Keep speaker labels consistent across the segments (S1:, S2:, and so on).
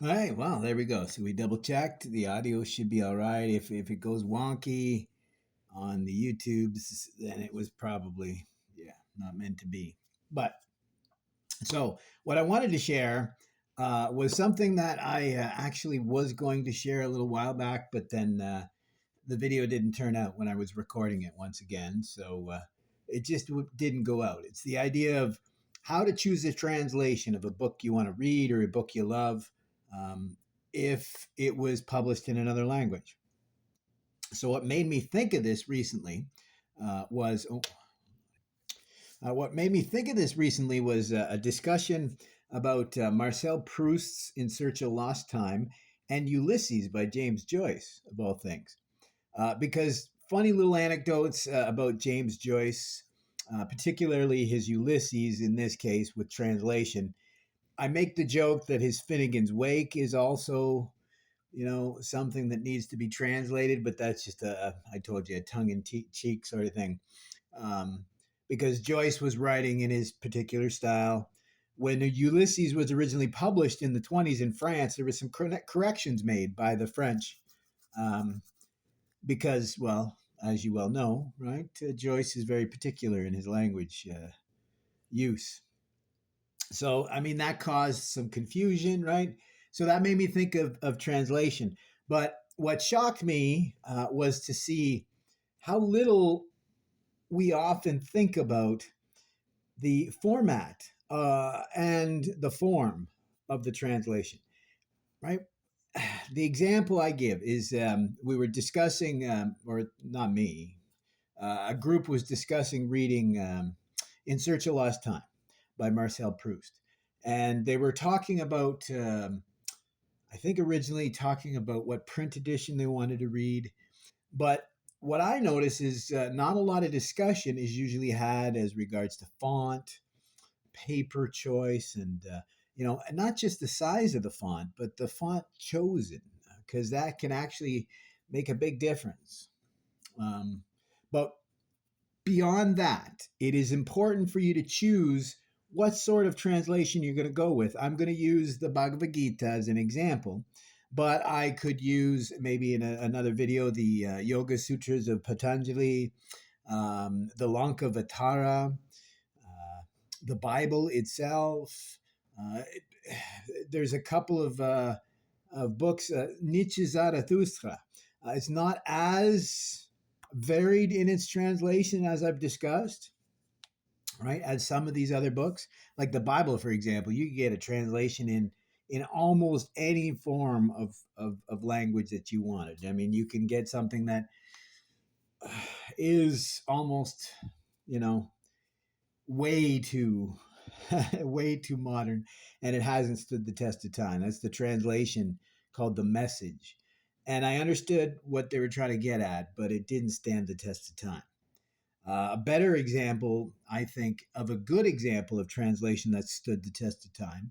S1: All right, well, there we go. So we double checked. The audio should be all right. If it goes wonky on the YouTubes, then it was probably, yeah, not meant to be. But so what I wanted to share was something that I actually was going to share a little while back, but then the video didn't turn out when I was recording it once again. So it just didn't go out. It's the idea of how to choose a translation of a book you want to read or a book you love, um, if it was published in another language. So what made me think of this recently was what made me think of this recently was a discussion about Marcel Proust's In Search of Lost Time and Ulysses by James Joyce, of all things. Because funny little anecdotes about James Joyce, particularly his Ulysses in this case with translation. I make the joke that his Finnegan's Wake is also, something that needs to be translated, but that's just I told you, a tongue in cheek sort of thing. Um, because Joyce was writing in his particular style. When Ulysses was originally published in the 20s in France, there was some corrections made by the French. Um, because, well, as you well know, right, Joyce is very particular in his language use. So, I mean, that caused some confusion, right? So that made me think of translation. But what shocked me was to see how little we often think about the format and the form of the translation, right? The example I give is we were discussing, or not me, a group was discussing reading In Search of Lost Time by Marcel Proust. And they were talking about, I think originally talking about what print edition they wanted to read. But what I notice is not a lot of discussion is usually had as regards to font, paper choice, and, and not just the size of the font, but the font chosen, because that can actually make a big difference. But beyond that, it is important for you to choose what sort of translation you're going to go with. I'm going to use the Bhagavad Gita as an example, but I could use maybe in another video the Yoga Sutras of Patanjali, the Lankavatara, the Bible itself. There's a couple of books, Nietzsche Zarathustra. It's not as varied in its translation as I've discussed, right? As some of these other books, like the Bible, for example, you can get a translation in almost any form of language that you wanted. I mean, you can get something that is almost, you know, way too way too modern, and it hasn't stood the test of time. That's the translation called The Message. And I understood what they were trying to get at, but it didn't stand the test of time. A better example, I think, of a good example of translation that stood the test of time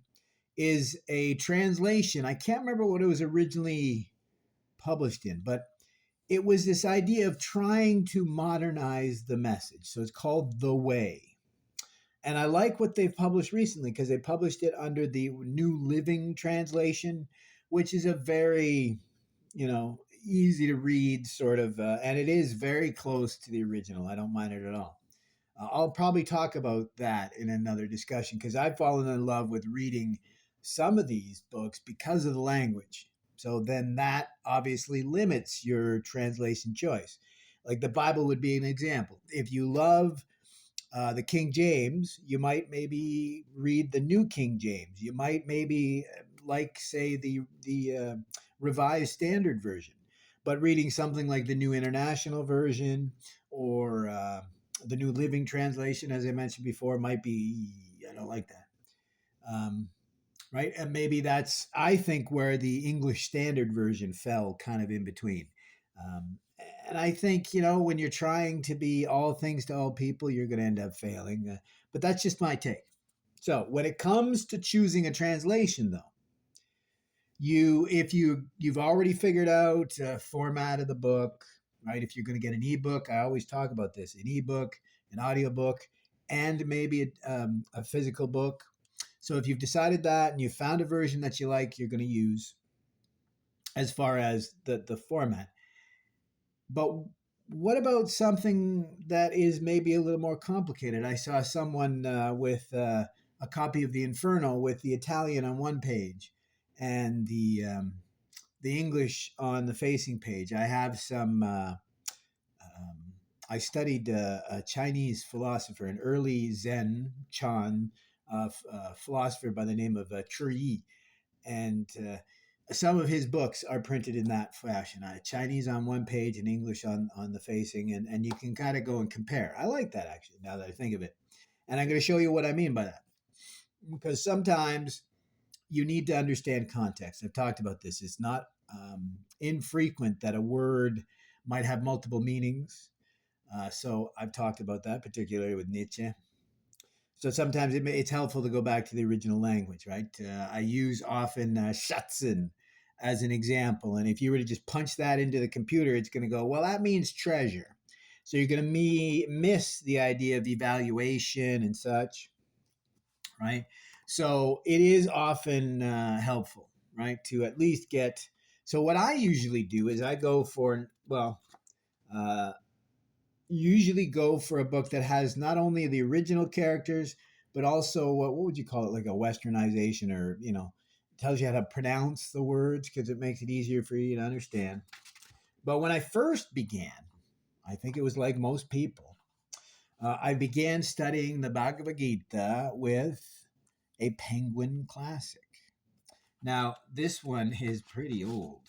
S1: is a translation. I can't remember what it was originally published in, but it was this idea of trying to modernize the message. So it's called The Way. And I like what they've published recently because they published it under the New Living Translation, which is a very, easy to read sort of, and it is very close to the original. I don't mind it at all. I'll probably talk about that in another discussion because I've fallen in love with reading some of these books because of the language. So then that obviously limits your translation choice. Like the Bible would be an example. If you love the King James, you might maybe read the New King James. You might maybe like, say, the Revised Standard Version, but reading something like the New International Version or the New Living Translation, as I mentioned before, might be, I don't like that. Um, right? And maybe that's, I think, where the English Standard Version fell kind of in between. Um, and I think, when you're trying to be all things to all people, you're going to end up failing. But that's just my take. So when it comes to choosing a translation, though, if you've already figured out format of the book, right? If you're going to get an ebook, I always talk about this: an ebook, an audiobook, and maybe a physical book. So if you've decided that and you found a version that you like, you're going to use as far as the format. But what about something that is maybe a little more complicated? I saw someone with a copy of the Inferno with the Italian on one page and the English on the facing page. I have some. Um, I studied a Chinese philosopher, an early Zen Chan philosopher by the name of Yi, and some of his books are printed in that fashion. Chinese on one page and English on the facing, and you can kind of go and compare. I like that actually. Now that I think of it, and I'm going to show you what I mean by that, because sometimes you need to understand context. I've talked about this. It's not infrequent that a word might have multiple meanings. So I've talked about that, particularly with Nietzsche. So sometimes it's helpful to go back to the original language, right? I use often Schatzen as an example. And if you were to just punch that into the computer, it's going to go, well, that means treasure. So you're going to miss the idea of evaluation and such, right? So it is often helpful, right, to at least get. So what I usually do is I go for, well, uh, usually go for a book that has not only the original characters but also what would you call it, like a westernization, or tells you how to pronounce the words because it makes it easier for you to understand. But when I first began, I think it was like most people, I began studying the Bhagavad Gita with a Penguin classic. Now this one is pretty old.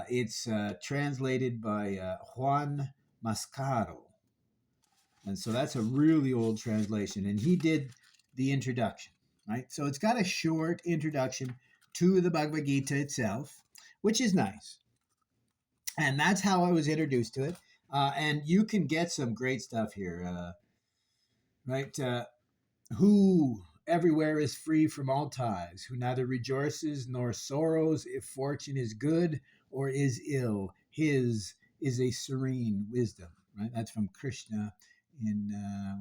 S1: It's translated by Juan Mascaro. And so that's a really old translation. And he did the introduction, right? So it's got a short introduction to the Bhagavad Gita itself, which is nice. And that's how I was introduced to it. And you can get some great stuff here, right? Who everywhere is free from all ties, who neither rejoices nor sorrows if fortune is good or is ill. His is a serene wisdom, right? That's from Krishna in,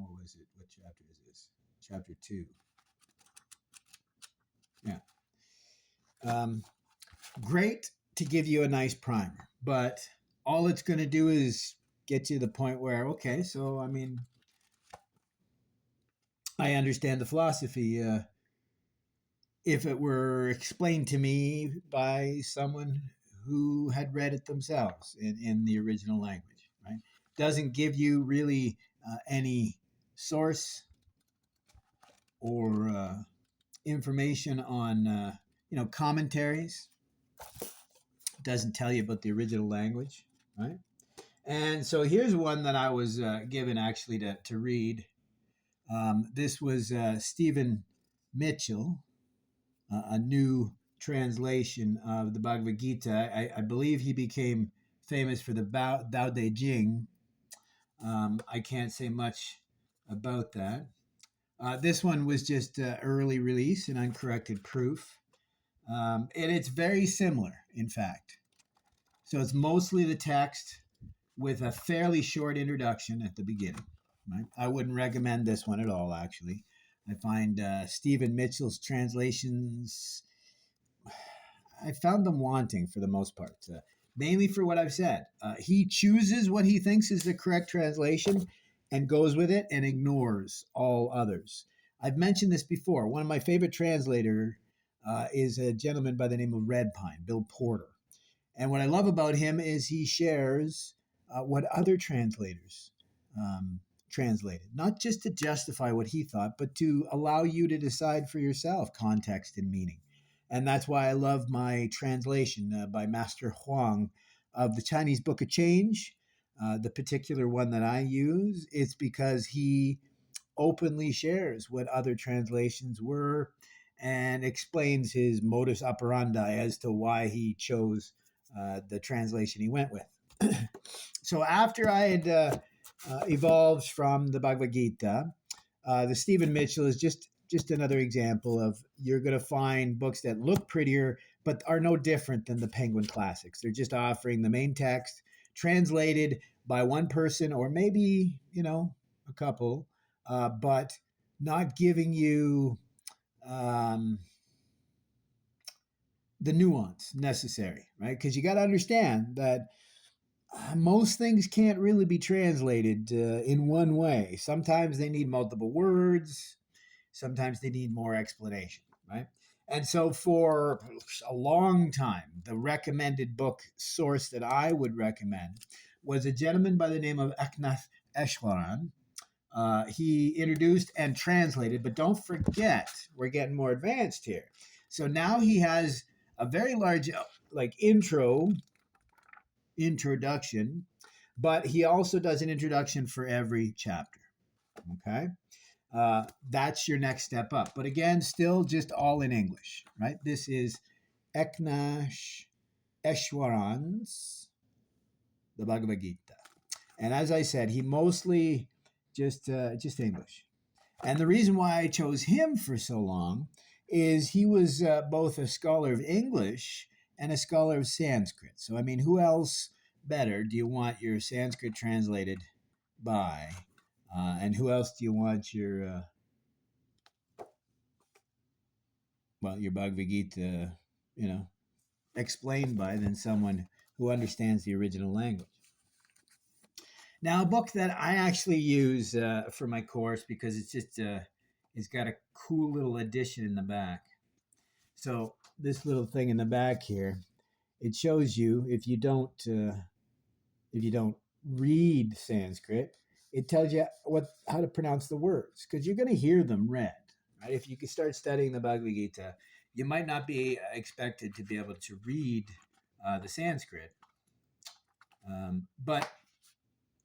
S1: what was it? What chapter is this? Chapter 2. Yeah. Um, Great to give you a nice primer, but all it's going to do is get you to the point where, okay, so I mean, I understand the philosophy. If it were explained to me by someone who had read it themselves in the original language, right? Doesn't give you really any source or information on commentaries. Doesn't tell you about the original language, right? And so here's one that I was given actually to read. This was Stephen Mitchell, a new translation of the Bhagavad Gita. I believe he became famous for the Tao Te Ching. I can't say much about that. This one was just early release and uncorrected proof. And it's very similar, in fact. So it's mostly the text with a fairly short introduction at the beginning. Right? I wouldn't recommend this one at all, actually. I find Stephen Mitchell's translations, I found them wanting for the most part, mainly for what I've said. He chooses what he thinks is the correct translation and goes with it and ignores all others. I've mentioned this before. One of my favorite translators is a gentleman by the name of Red Pine, Bill Porter. And what I love about him is he shares what other translators um, translated, not just to justify what he thought, but to allow you to decide for yourself context and meaning. And that's why I love my translation by Master Huang of the Chinese Book of Change. The particular one that I use, it's because he openly shares what other translations were and explains his modus operandi as to why he chose the translation he went with. So after I had evolved from the Bhagavad Gita, the Stephen Mitchell is just another example of, you're going to find books that look prettier but are no different than the Penguin classics. They're just offering the main text translated by one person or maybe a couple, but not giving you um, the nuance necessary, right? Because you got to understand that most things can't really be translated in one way. Sometimes they need multiple words, sometimes they need more explanation, right? And so, for a long time, the recommended book source that I would recommend was a gentleman by the name of Eknath Eshwaran. He introduced and translated, but don't forget, we're getting more advanced here. So now he has a very large, like, introduction, but he also does an introduction for every chapter. Okay. That's your next step up. But again, still just all in English, right? This is Eknash Eshwaran's the Bhagavad Gita. And as I said, he mostly just English. And the reason why I chose him for so long is he was both a scholar of English and a scholar of Sanskrit. So, I mean, who else better do you want your Sanskrit translated by? And who else do you want your Bhagavad Gita, you know, explained by than someone who understands the original language? Now, a book that I actually use for my course because it's got a cool little addition in the back. So this little thing in the back here, it shows you if you don't read Sanskrit, it tells you how to pronounce the words because you're going to hear them read. Right? If you can start studying the Bhagavad Gita, you might not be expected to be able to read the Sanskrit, but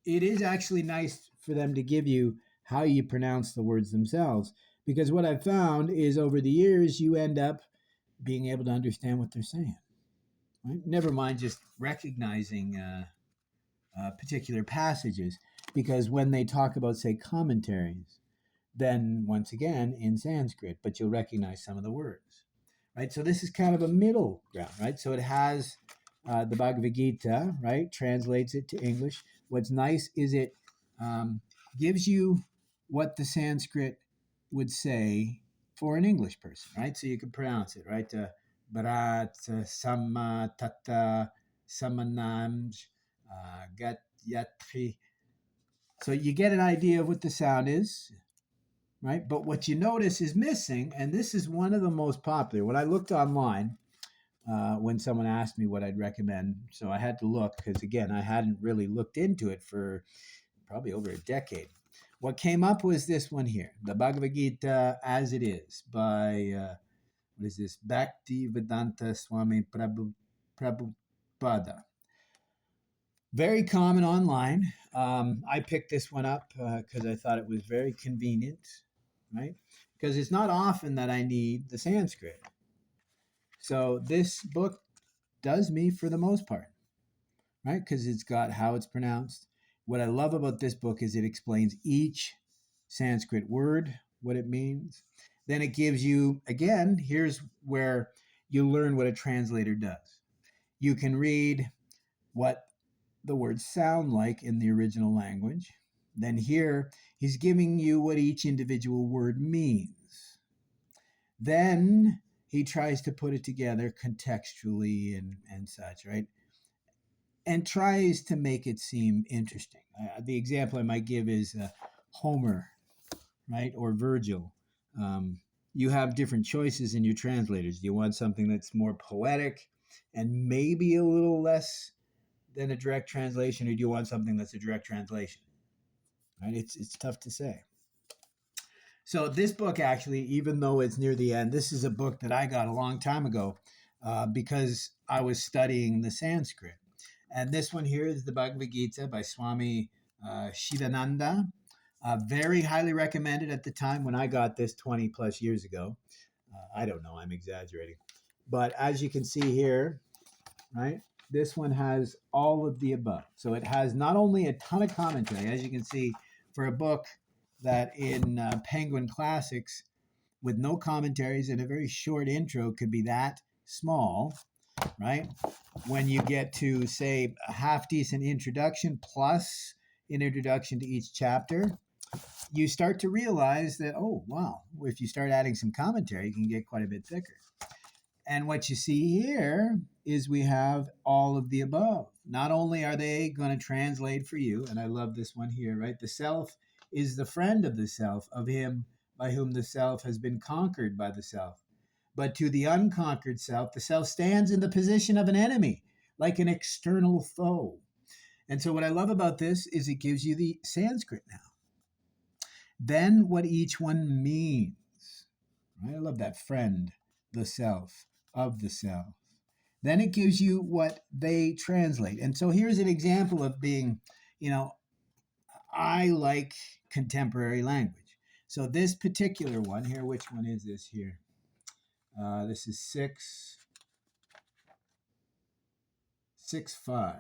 S1: it is actually nice for them to give you how you pronounce the words themselves because what I've found is over the years you end up being able to understand what they're saying. Right? Never mind just recognizing particular passages, because when they talk about, say, commentaries, then once again in Sanskrit, but you'll recognize some of the words, right? So this is kind of a middle ground, right? So it has the Bhagavad Gita, right? Translates it to English. What's nice is it gives you what the Sanskrit would say for an English person, right? So you can pronounce it, right? Bharat, Samma, Tata, Samanamj, Gat, Yatri. So you get an idea of what the sound is, right? But what you notice is missing, and this is one of the most popular. When I looked online, when someone asked me what I'd recommend, so I had to look because, again, I hadn't really looked into it for probably over a decade. What came up was this one here, the Bhagavad Gita as it is by, what is this, Bhakti Vedanta Swami Prabhupada. Very common online. I picked this one up because I thought it was very convenient, right? Because it's not often that I need the Sanskrit. So this book does me for the most part, right? Because it's got how it's pronounced. What I love about this book is it explains each Sanskrit word, what it means. Then it gives you, again, here's where you learn what a translator does. You can read what the words sound like in the original language. Then here, he's giving you what each individual word means. Then he tries to put it together contextually and such, right? And tries to make it seem interesting. The example I might give is Homer, right? Or Virgil. You have different choices in your translators. Do you want something that's more poetic and maybe a little less than a direct translation, or do you want something that's a direct translation? Right? It's tough to say. So this book, actually, even though it's near the end, this is a book that I got a long time ago because I was studying the Sanskrit. And this one here is the Bhagavad Gita by Swami Shivananda. Very highly recommended at the time when I got this 20 plus years ago. I don't know, I'm exaggerating. But as you can see here, right, this one has all of the above. So it has not only a ton of commentary, as you can see, for a book that in Penguin Classics, with no commentaries and a very short intro, could be that small, right? When you get to, say, a half decent introduction plus an introduction to each chapter, you start to realize that, oh, wow, if you start adding some commentary, you can get quite a bit thicker. And what you see here is we have all of the above. Not only are they going to translate for you, and I love this one here, right? The self is the friend of the self, of him by whom the self has been conquered by the self. But to the unconquered self, the self stands in the position of an enemy, like an external foe. And so, what I love about this is it gives you the Sanskrit now. Then, what each one means. Right? I love that friend, the self, of the self. Then it gives you what they translate. And so, here's an example of being, you know, I like contemporary language. So, this particular one here, which one is this here? This is 6.5.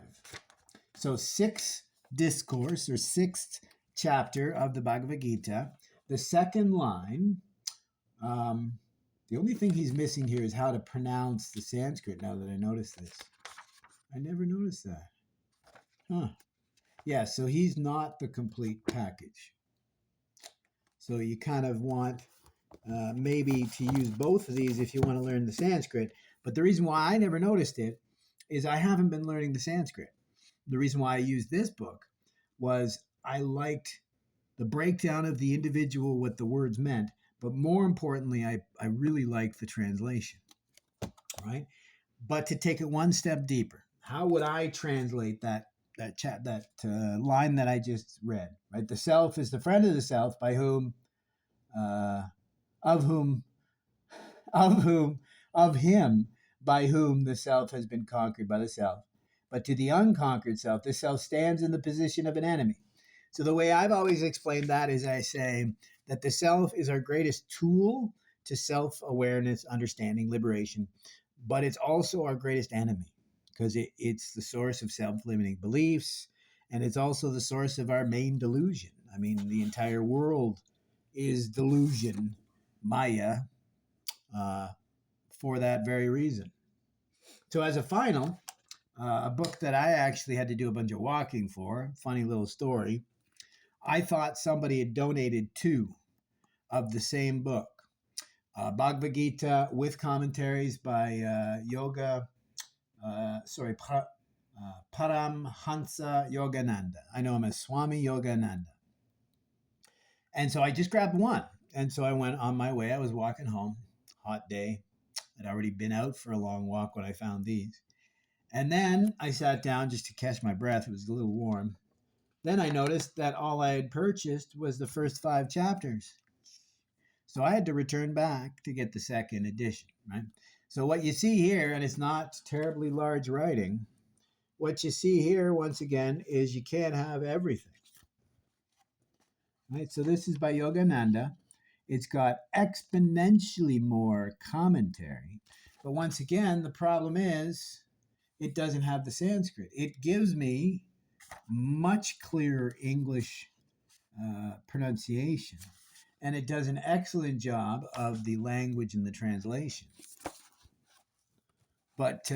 S1: So, sixth discourse or sixth chapter of the Bhagavad Gita. The second line, the only thing he's missing here is how to pronounce the Sanskrit now that I notice this. I never noticed that. Huh. Yeah, so he's not the complete package. So you kind of want maybe to use both of these if you want to learn the Sanskrit. But the reason why I never noticed it is I haven't been learning the Sanskrit. The reason why I used this book was I liked the breakdown of the individual, what the words meant, but more importantly, I really liked the translation, right? But to take it one step deeper, how would I translate that line that I just read? Right, the self is the friend of the self, by whom, uh, of whom, of whom, of him, by whom the self has been conquered by the self. But to the unconquered self, the self stands in the position of an enemy. So the way I've always explained that is I say that the self is our greatest tool to self awareness, understanding, liberation, but it's also our greatest enemy because it's the source of self limiting beliefs and it's also the source of our main delusion. I mean, the entire world is delusion, Maya, uh, for that very reason. So, as a final, a book that I actually had to do a bunch of walking for, funny little story. I thought somebody had donated two of the same book, Bhagavad Gita with commentaries by Paramhansa Yogananda. I know him as Swami Yogananda. And so I just grabbed one. And so I went on my way. I was walking home, hot day. I'd already been out for a long walk when I found these. And then I sat down just to catch my breath. It was a little warm. Then I noticed that all I had purchased was the first 5 chapters. So I had to return back to get the second edition, right? So what you see here, and it's not terribly large writing, what you see here, once again, is you can't have everything, right? So this is by Yogananda. It's got exponentially more commentary. But once again, the problem is it doesn't have the Sanskrit. It gives me much clearer English pronunciation, and it does an excellent job of the language and the translation. But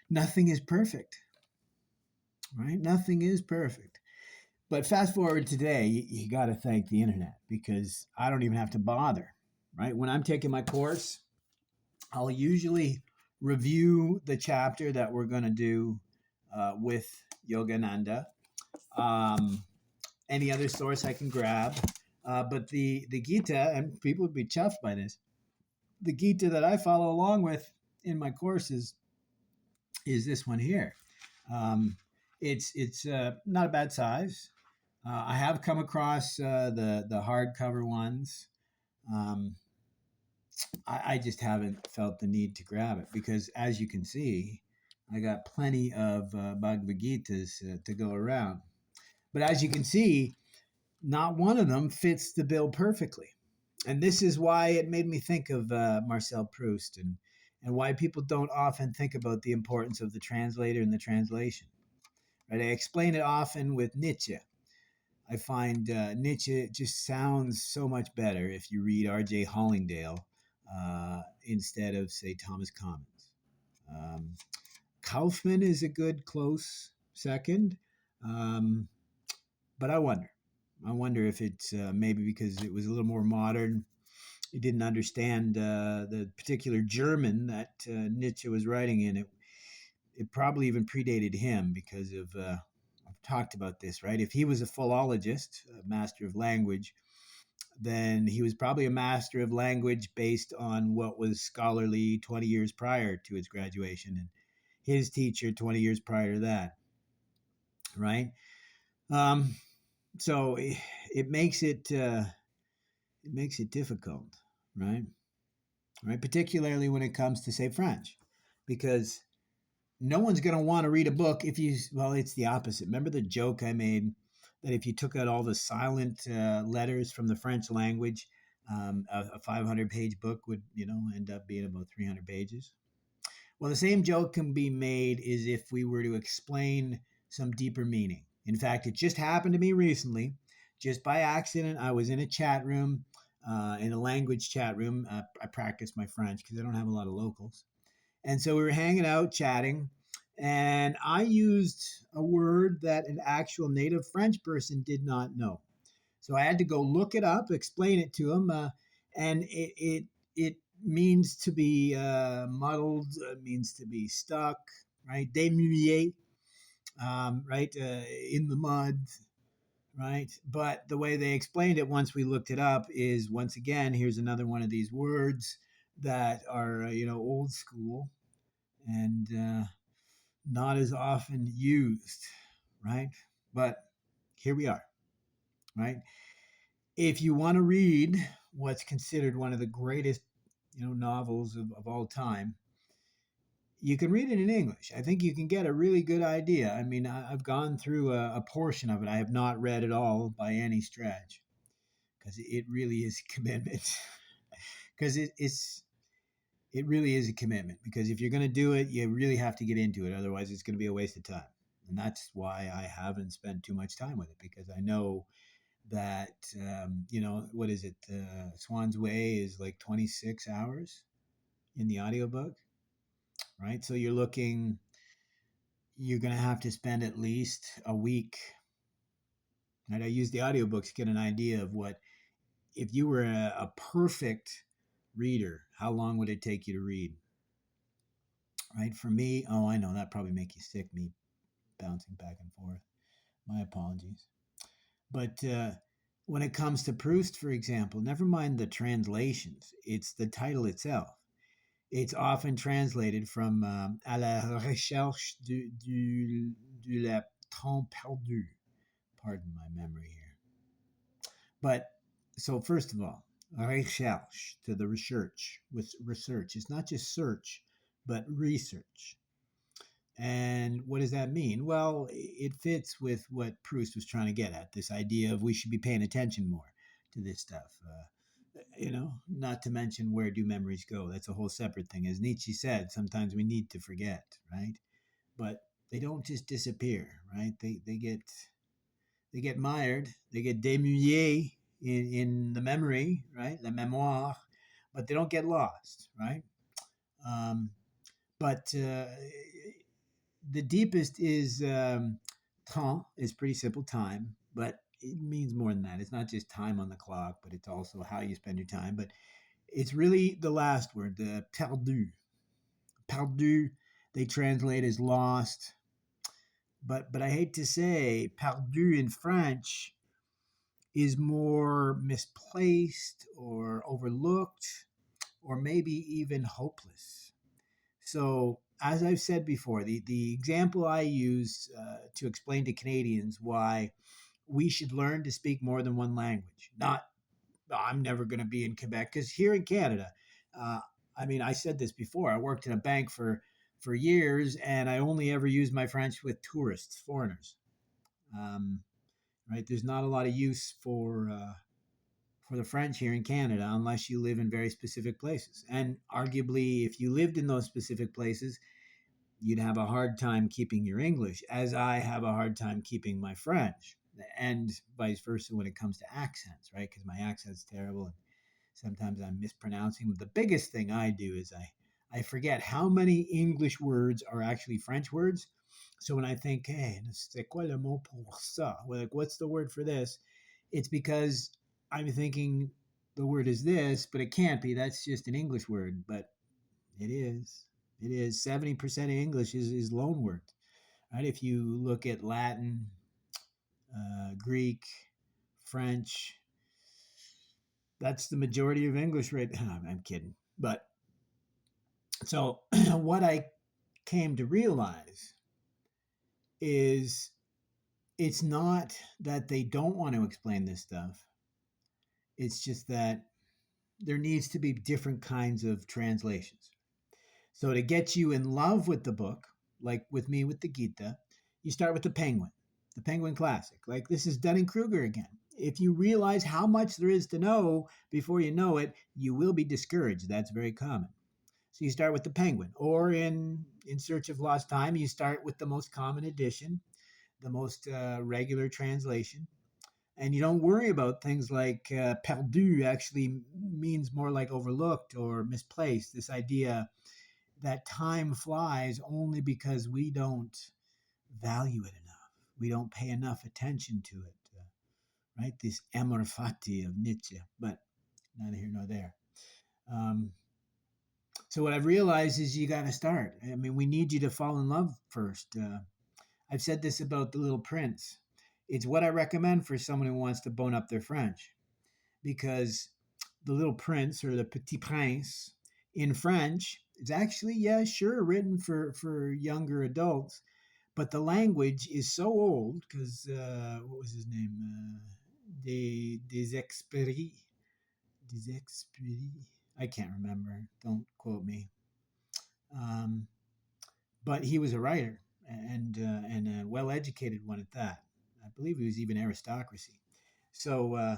S1: nothing is perfect, right? Nothing is perfect. But fast forward today, you got to thank the internet because I don't even have to bother, right? When I'm taking my course, I'll usually review the chapter that we're going to do with Yogananda. Um, any other source I can grab. But the Gita, and people would be chuffed by this, the Gita that I follow along with in my courses is this one here. It's not a bad size. I have come across the hardcover ones. Um, I just haven't felt the need to grab it because, as you can see, I got plenty of Bhagavad Gitas to go around. But as you can see, not one of them fits the bill perfectly. And this is why it made me think of Marcel Proust and why people don't often think about the importance of the translator and the translation. Right? I explain it often with Nietzsche. I find Nietzsche just sounds so much better if you read R.J. Hollingdale instead of, say, Thomas Commons. Um, Kaufman is a good close second, but I wonder. I wonder if it's maybe because it was a little more modern. He didn't understand the particular German that Nietzsche was writing in. It probably even predated him because of. I've talked about this, right? If he was a philologist, a master of language, then he was probably a master of language based on what was scholarly 20 years prior to his graduation, and his teacher 20 years prior to that, right? Um, so it makes it difficult, right? Right, particularly when it comes to say French, because no one's going to want to read a book if you, well, it's the opposite. Remember the joke I made that if you took out all the silent letters from the French language, a 500-page book would, end up being about 300 pages. Well, the same joke can be made as if we were to explain some deeper meaning. In fact, it just happened to me recently. Just by accident, I was in a chat room, in a language chat room. I practice my French because I don't have a lot of locals. And so we were hanging out, chatting, and I used a word that an actual native French person did not know. So I had to go look it up, explain it to him, and it means to be muddled, means to be stuck, right? Démouillé, right? In the mud, right? But the way they explained it once we looked it up is once again, here's another one of these words that are old school and not as often used, right? But here we are, right? If you want to read what's considered one of the greatest, novels of all time, you can read it in English. I think you can get a really good idea. I mean, I've gone through a portion of it. I have not read it all by any stretch because it really is a commitment. Because it really is a commitment. Because if you're going to do it, you really have to get into it. Otherwise, it's going to be a waste of time. And that's why I haven't spent too much time with it because I know that what is it? Swan's Way is like 26 hours in the audiobook, right? So you're going to have to spend at least a week. Right? I use the audiobook to get an idea of what if you were a perfect reader, how long would it take you to read? Right? For me, oh, I know that probably make you sick. Me bouncing back and forth. My apologies. But when it comes to Proust, for example, never mind the translations, it's the title itself. It's often translated from à la recherche du la temps perdu. Pardon my memory here. But so, first of all, recherche, to the research, with research. It's not just search, but research. And what does that mean? Well, it fits with what Proust was trying to get at, this idea of we should be paying attention more to this stuff. Not to mention where do memories go? That's a whole separate thing. As Nietzsche said, sometimes we need to forget, right? But they don't just disappear, right? They get mired, they get démouillé in the memory, right? La mémoire, but they don't get lost, right? Um, but the deepest is temps is pretty simple time, but it means more than that. It's not just time on the clock, but it's also how you spend your time. But it's really the last word, the perdu. Perdu, they translate as lost. But I hate to say, perdu in French is more misplaced or overlooked or maybe even hopeless. So, as I've said before, the example I use to explain to Canadians why we should learn to speak more than one language. Not, I'm never going to be in Quebec, because here in Canada, uh, I mean, I said this before. I worked in a bank for years, and I only ever used my French with tourists, foreigners. Um, right? There's not a lot of use for the French here in Canada unless you live in very specific places. And arguably, if you lived in those specific places, you'd have a hard time keeping your English, as I have a hard time keeping my French, and vice versa when it comes to accents, right? Because my accent's terrible and sometimes I'm mispronouncing. The biggest thing I do is I forget how many English words are actually French words. So when I think, hey, c'est quoi le mot pour ça? Well, like, what's the word for this? It's because I'm thinking the word is this, but it can't be. That's just an English word, but it is. It is. 70% of English is loan words, right? If you look at Latin, Greek, French, that's the majority of English, right? I'm kidding. But so what I came to realize is it's not that they don't want to explain this stuff. It's just that there needs to be different kinds of translations. So to get you in love with the book, like with me with the Gita, you start with the Penguin Classic. Like this is Dunning Kruger again. If you realize how much there is to know before you know it, you will be discouraged. That's very common. So you start with the Penguin, or in Search of Lost Time, you start with the most common edition, the most regular translation, and you don't worry about things like perdu actually means more like overlooked or misplaced. This idea that time flies only because we don't value it enough. We don't pay enough attention to it, right? This amor fati of Nietzsche, but neither here nor there. Um, so what I've realized is you got to start. I mean, we need you to fall in love first. I've said this about The Little Prince. It's what I recommend for someone who wants to bone up their French because The Little Prince or The Petit Prince in French is actually, yeah, sure, written for younger adults, but the language is so old because what was his name? Des Experis. Des Experis. I can't remember. Don't quote me. Um, but he was a writer and a well-educated one at that. I believe he was even aristocracy. So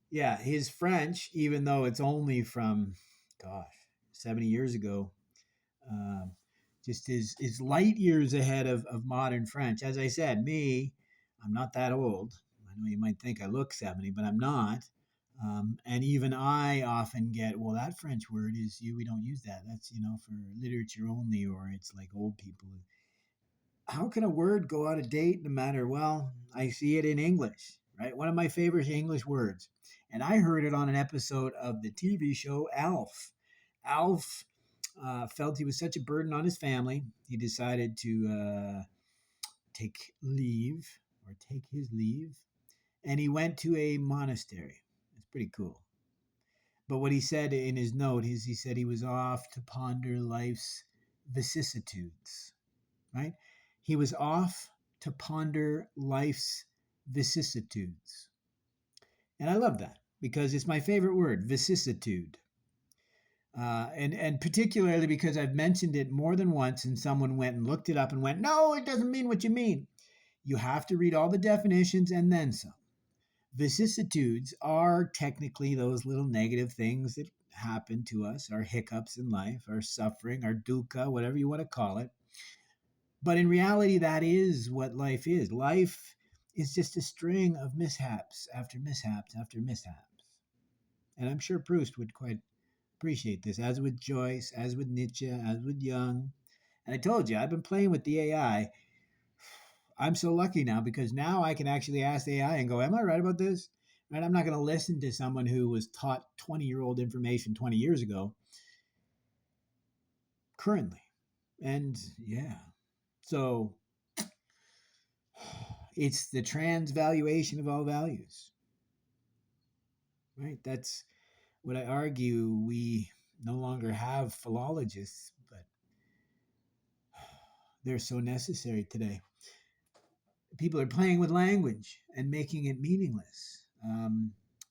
S1: yeah, his French, even though it's only from, gosh, 70 years ago, uh, just is light years ahead of modern French. As I said, me, I'm not that old. I know you might think I look 70, but I'm not. And even I often get, well, that French word is you. We don't use that. That's for literature only, or it's like old people. How can a word go out of date no matter? Well, I see it in English, right? One of my favorite English words. And I heard it on an episode of the TV show Alf. Alf felt he was such a burden on his family, he decided to take leave or take his leave, and he went to a monastery. It's pretty cool. But what he said in his note is he said he was off to ponder life's vicissitudes, right? He was off to ponder life's vicissitudes. And I love that because it's my favorite word, vicissitude. And particularly because I've mentioned it more than once, and someone went and looked it up and went, "No, it doesn't mean what you mean." You have to read all the definitions and then some. Vicissitudes are technically those little negative things that happen to us, our hiccups in life, our suffering, our dukkha, whatever you want to call it. But in reality, that is what life is. Life is just a string of mishaps after mishaps after mishaps. And I'm sure Proust would quite appreciate this, as with Joyce, as with Nietzsche, as with Jung. And I told you, I've been playing with the AI. I'm so lucky now because now I can actually ask the AI and go, "Am I right about this?" Right? I'm not going to listen to someone who was taught 20-year-old information 20 years ago currently. And yeah, so it's the transvaluation of all values, right? That's what I argue. We no longer have philologists, but they're so necessary today. People are playing with language and making it meaningless.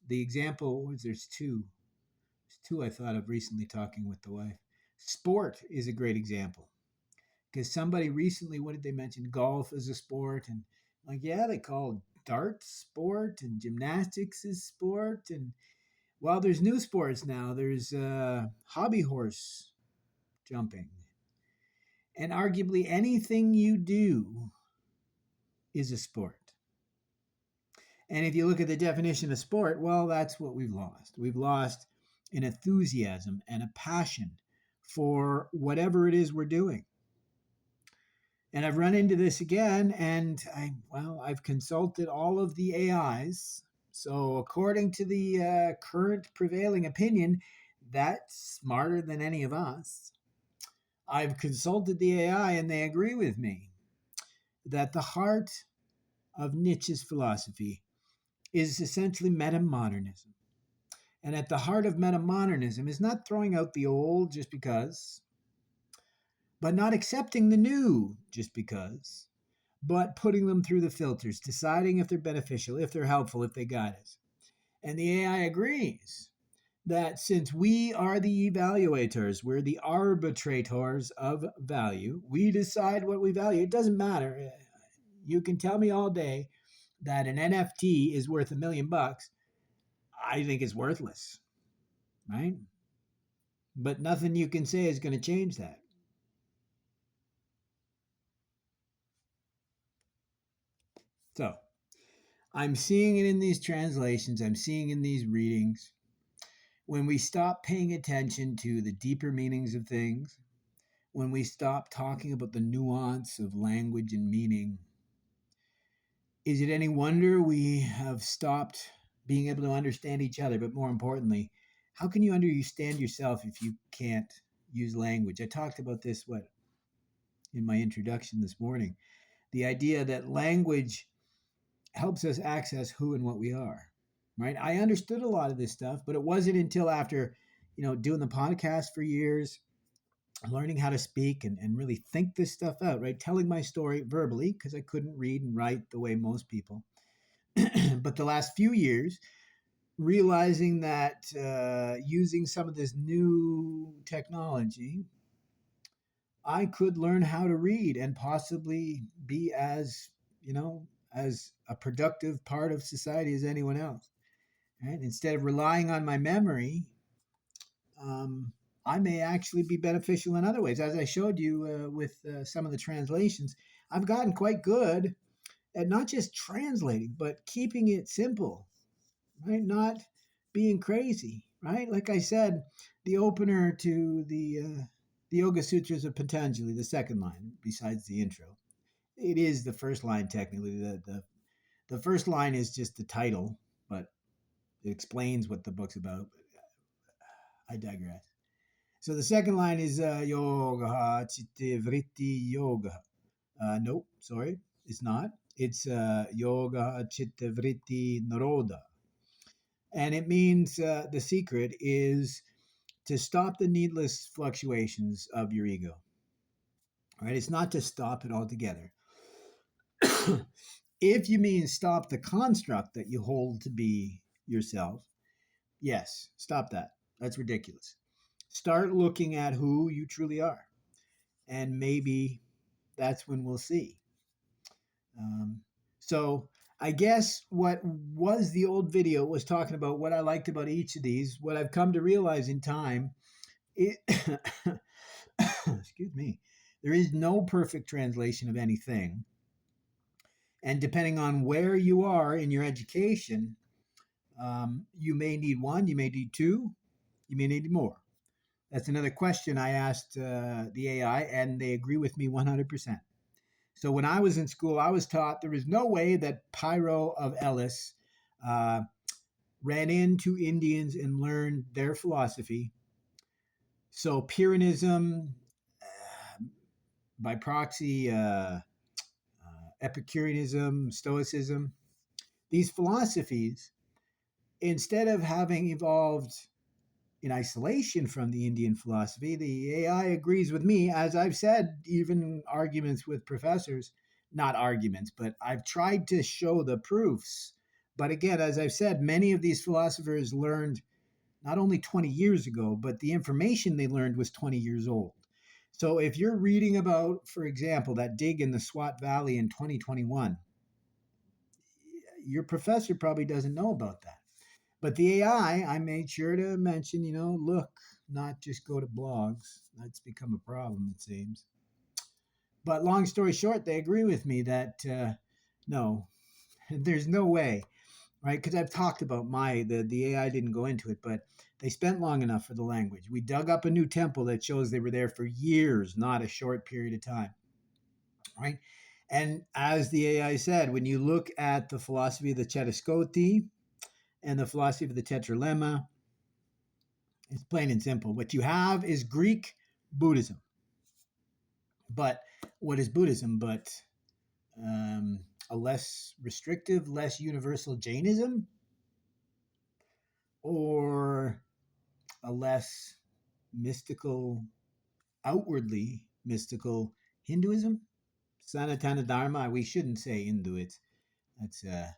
S1: The example was there's two I thought of recently talking with the wife. Sport is a great example because somebody recently, what did they mention? Golf as a sport, and like, yeah, they call darts sport and gymnastics is sport. And while there's new sports now, there's hobby horse jumping, and arguably anything you do is a sport. And if you look at the definition of sport, well, that's what we've lost. We've lost an enthusiasm and a passion for whatever it is we're doing. And I've run into this again, and I've consulted all of the AIs So, according to the current prevailing opinion, that's smarter than any of us. I've consulted the AI and they agree with me that the heart of Nietzsche's philosophy is essentially metamodernism. And at the heart of metamodernism is not throwing out the old just because, but not accepting the new just because, but putting them through the filters, deciding if they're beneficial, if they're helpful, if they guide us. And the AI agrees that since we are the evaluators, we're the arbitrators of value, we decide what we value. It doesn't matter. You can tell me all day that an NFT is worth $1 million. I think it's worthless, right? But nothing you can say is going to change that. So I'm seeing it in these translations, I'm seeing in these readings. When we stop paying attention to the deeper meanings of things, when we stop talking about the nuance of language and meaning, is it any wonder we have stopped being able to understand each other? But more importantly, how can you understand yourself if you can't use language? I talked about this in my introduction this morning. The idea that language helps us access who and what we are, right? I understood a lot of this stuff, but it wasn't until after, doing the podcast for years, learning how to speak and really think this stuff out, right? Telling my story verbally because I couldn't read and write the way most people. But the last few years, realizing that using some of this new technology, I could learn how to read and possibly be as a productive part of society as anyone else. Right? Instead of relying on my memory, um, I may actually be beneficial in other ways. As I showed you with some of the translations, I've gotten quite good at not just translating, but keeping it simple, right? Not being crazy, right? Like I said, the opener to the Yoga Sutras of Patanjali, the second line, besides the intro, it is the first line technically. The first line is just the title, but it explains what the book's about. I digress. So the second line is yoga chitte vritti yoga. Nope, sorry, it's not. It's yoga chitta vritti naroda. And it means the secret is to stop the needless fluctuations of your ego. Right? It's not to stop it altogether. If you mean stop the construct that you hold to be yourself, yes, stop that. That's ridiculous. Start looking at who you truly are. And maybe that's when we'll see. Um, so I guess what was the old video was talking about what I liked about each of these. What I've come to realize in time, it, excuse me, there is no perfect translation of anything. And depending on where you are in your education, you may need one, you may need two, you may need more. That's another question I asked the AI, and they agree with me 100%. So when I was in school, I was taught there was no way that Pyro of Ellis uh, ran into Indians and learned their philosophy. So Pyrrhonism, by proxy, Epicureanism, Stoicism, these philosophies, instead of having evolved in isolation from the Indian philosophy, the AI agrees with me, as I've said, even arguments with professors, not arguments, but I've tried to show the proofs. But again, as I've said, many of these philosophers learned not only 20 years ago, but the information they learned was 20 years old. So if you're reading about, for example, that dig in the Swat Valley in 2021, your professor probably doesn't know about that. But the AI, I made sure to mention, look, not just go to blogs. That's become a problem, it seems. But long story short, they agree with me that no, there's no way, right? Because I've talked about the AI didn't go into it, but they spent long enough for the language. We dug up a new temple that shows they were there for years, not a short period of time, right? And as the AI said, when you look at the philosophy of the Chettascoti, And the philosophy of the tetralemma is plain and simple. What you have is Greek Buddhism. But what is Buddhism but um, a less restrictive, less universal Jainism, or a less mystical, outwardly mystical Hinduism? Sanatana Dharma, we shouldn't say Hindu, that's a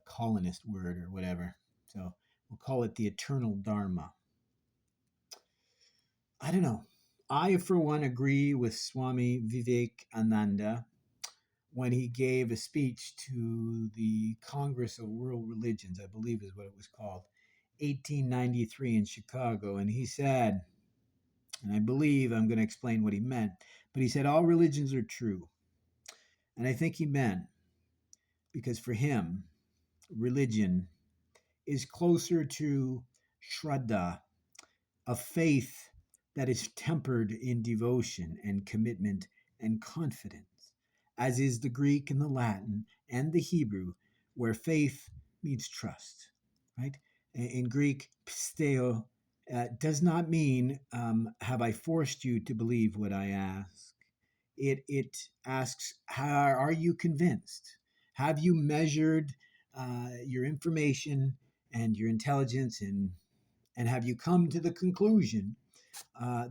S1: colonist word or whatever. So we'll call it the eternal Dharma. I don't know. I, for one, agree with Swami Vivekananda when he gave a speech to the Congress of World Religions, I believe is what it was called, 1893 in Chicago. And he said, and I believe I'm going to explain what he meant, but he said, all religions are true. And I think he meant because for him, religion is closer to Shraddha, a faith that is tempered in devotion and commitment and confidence, as is the Greek and the Latin and the Hebrew, where faith means trust, right? In Greek, pisteo does not mean, have I forced you to believe what I ask? It asks, how are you convinced? Have you measured your information and your intelligence, and have you come to the conclusion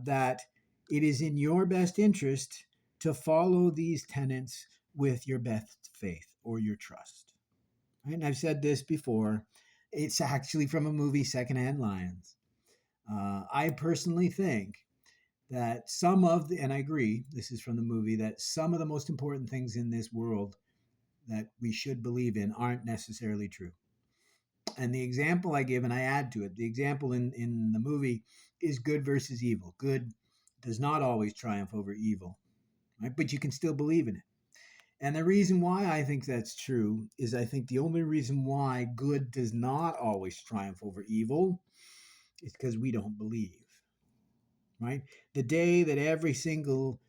S1: that it is in your best interest to follow these tenets with your best faith or your trust? Right? And I've said this before. It's actually from a movie, Secondhand Lions. I personally think that some of the, and I agree, this is from the movie, that some of the most important things in this world that we should believe in aren't necessarily true. And the example I give, and I add to it, the example in the movie is good versus evil. Good does not always triumph over evil, right? But you can still believe in it. And the reason why I think that's true is I think the only reason why good does not always triumph over evil is because we don't believe, right? The day that every single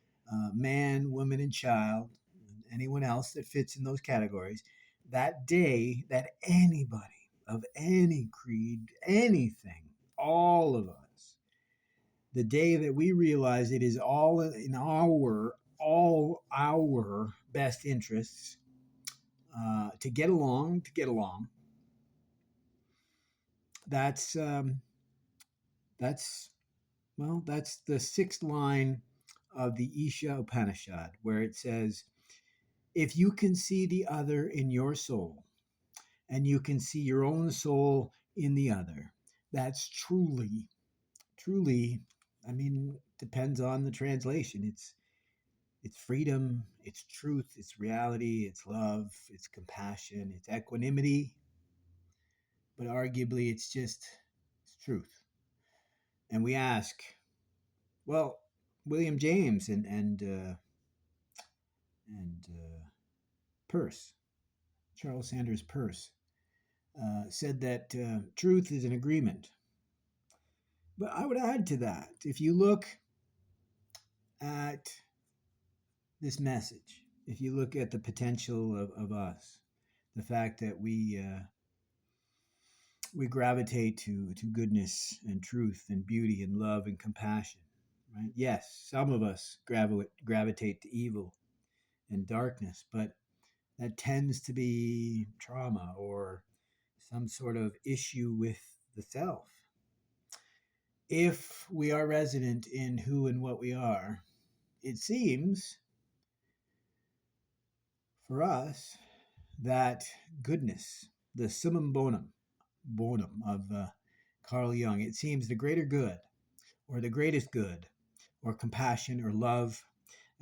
S1: man, woman, and child, anyone else that fits in those categories, that day that anybody of any creed, anything, all of us, the day that we realize it is all our best interests to get along, that's that's that's the sixth line of the Isha Upanishad, where it says, if you can see the other in your soul, and you can see your own soul in the other, that's truly, I mean, depends on the translation. It's freedom, it's truth, it's reality, it's love, it's compassion, it's equanimity, but arguably it's truth. And we ask, well, William James and Peirce, Charles Sanders Peirce, said that truth is an agreement. But I would add to that, if you look at this message, if you look at the potential of us, the fact that we gravitate to goodness and truth and beauty and love and compassion, right? Yes, some of us gravitate to evil and darkness, but that tends to be trauma or some sort of issue with the self. If we are resident in who and what we are, it seems for us that goodness, the summum bonum of Carl Jung, it seems the greater good or the greatest good or compassion or love,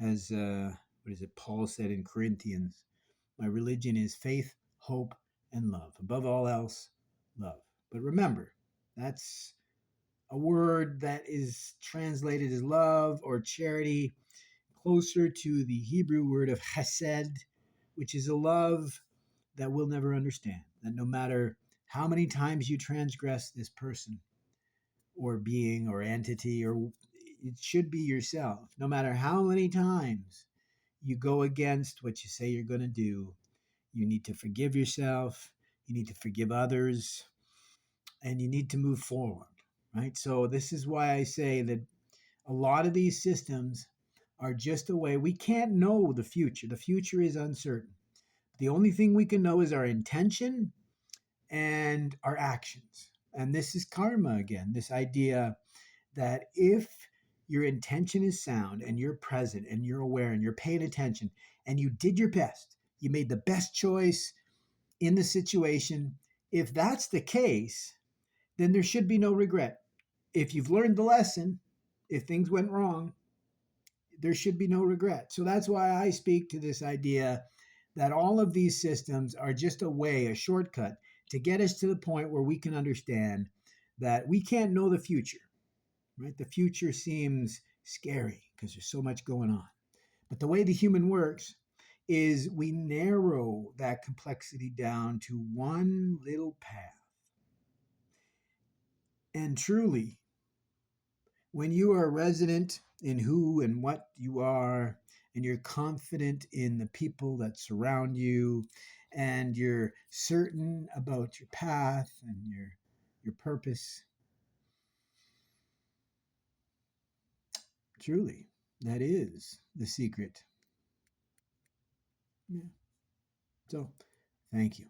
S1: as what is it, Paul said in Corinthians, my religion is faith, hope, and love. Above all else, love. But remember, that's a word that is translated as love or charity, closer to the Hebrew word of chesed, which is a love that we'll never understand. That no matter how many times you transgress this person or being or entity, or it should be yourself, no matter how many times you go against what you say you're going to do, you need to forgive yourself. You need to forgive others. and you need to move forward, right? So this is why I say that a lot of these systems are just a way. We can't know the future. The future is uncertain. The only thing we can know is our intention and our actions. And this is karma again, this idea that if your intention is sound and you're present and you're aware and you're paying attention and you did your best, you made the best choice in the situation, if that's the case, then there should be no regret. If you've learned the lesson, if things went wrong, there should be no regret. So that's why I speak to this idea that all of these systems are just a way, a shortcut to get us to the point where we can understand that we can't know the future, right? The future seems scary because there's so much going on. But the way the human works is we narrow that complexity down to one little path. And truly, when you are resident in who and what you are, and you're confident in the people that surround you, and you're certain about your path and your purpose, truly, that is the secret. Yeah. So, thank you.